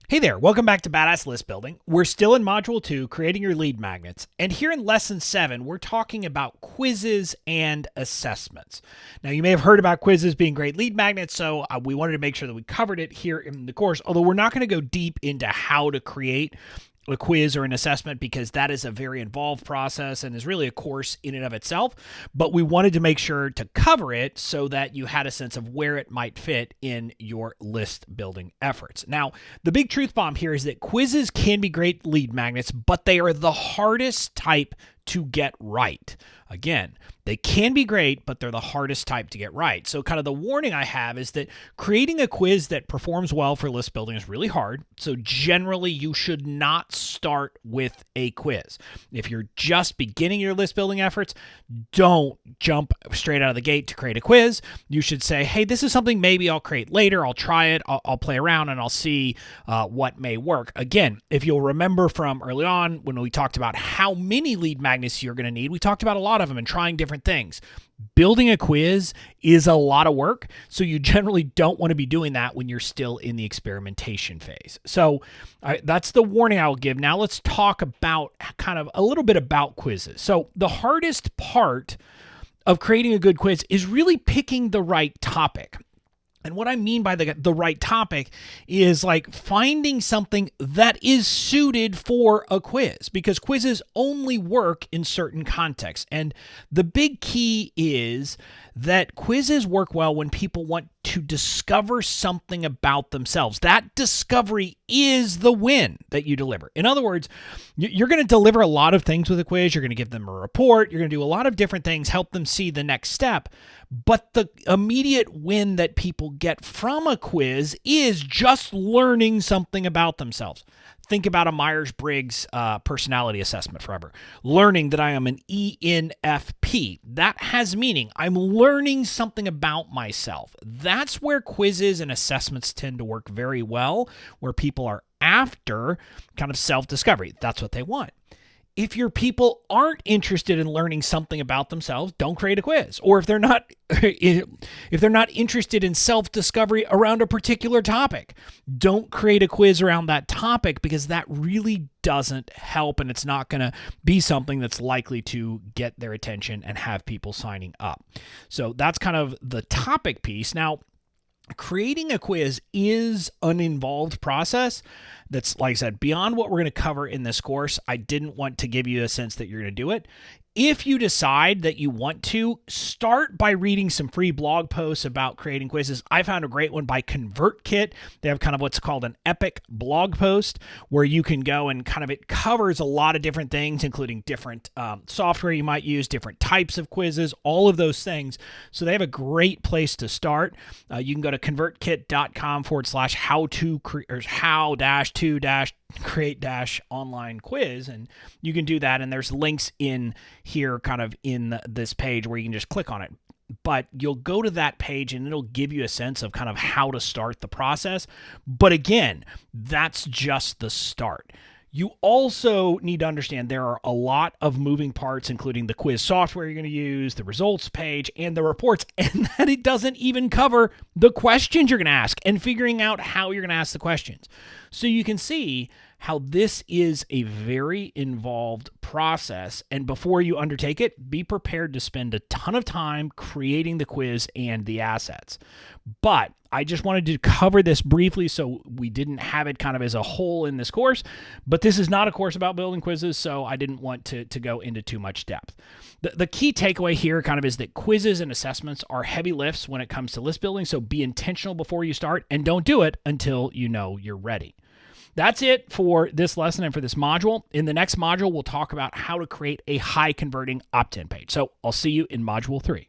Hey there, welcome back to Badass List Building. We're still in Module 2, creating your lead magnets. And here in Lesson 7, we're talking about quizzes and assessments. Now, you may have heard about quizzes being great lead magnets, so we wanted to make sure that we covered it here in the course, although we're not going to go deep into how to create a quiz or an assessment because that is a very involved process and is really a course in and of itself. But we wanted to make sure to cover it so that you had a sense of where it might fit in your list building efforts. Now, the big truth bomb here is that quizzes can be great lead magnets, but they are the hardest type to get right. Again, they can be great, but they're the hardest type to get right. So kind of the warning I have is that creating a quiz that performs well for list building is really hard. So generally, you should not start with a quiz. If you're just beginning your list building efforts, don't jump straight out of the gate to create a quiz. You should say, hey, this is something maybe I'll create later. I'll try it. I'll play around and I'll see what may work. Again, if you'll remember from early on when we talked about how many lead magnets you're going to need, we talked about a lot of them and trying different things. Building a quiz is a lot of work, so you generally don't want to be doing that when you're still in the experimentation phase. So that's the warning I will give. Now let's talk about kind of a little bit about quizzes. So the hardest part of creating a good quiz is really picking the right topic. And what I mean by the right topic is like finding something that is suited for a quiz, because quizzes only work in certain contexts. And the big key is that quizzes work well when people want to discover something about themselves. That discovery is the win that you deliver. In other words, you're going to deliver a lot of things with a quiz. You're going to give them a report. You're going to do a lot of different things, help them see the next step. But the immediate win that people get from a quiz is just learning something about themselves. Think about a Myers-Briggs personality assessment forever. Learning that I am an ENFP. That has meaning. I'm learning something about myself. That's where quizzes and assessments tend to work very well, where people are after kind of self-discovery. That's what they want. If your people aren't interested in learning something about themselves, don't create a quiz. Or if they're not interested in self-discovery around a particular topic, don't create a quiz around that topic, because that really doesn't help, and it's not going to be something that's likely to get their attention and have people signing up. So that's kind of the topic piece. Now, creating a quiz is an involved process that's, like I said, beyond what we're going to cover in this course. I didn't want to give you a sense that you're going to do it. If you decide that you want to, start by reading some free blog posts about creating quizzes. I found a great one by Convertkit. They have kind of what's called an epic blog post where you can go and kind of, it covers a lot of different things, including different software you might use, different types of quizzes, all of those things. So they have a great place to start. You can go to how-to-create-online quiz, and you can do that. And there's links in here kind of in this page where you can just click on it. But you'll go to that page and it'll give you a sense of kind of how to start the process. But again, that's just the start. You also need to understand there are a lot of moving parts, including the quiz software you're going to use, the results page, and the reports, and that it doesn't even cover the questions you're going to ask and figuring out how you're going to ask the questions. So you can see how this is a very involved process. And before you undertake it, be prepared to spend a ton of time creating the quiz and the assets. But I just wanted to cover this briefly so we didn't have it kind of as a whole in this course. But this is not a course about building quizzes, so I didn't want to go into too much depth. The key takeaway here kind of is that quizzes and assessments are heavy lifts when it comes to list building. So be intentional before you start, and don't do it until you know you're ready. That's it for this lesson and for this module. In the next module, we'll talk about how to create a high converting opt-in page. So I'll see you in module 3.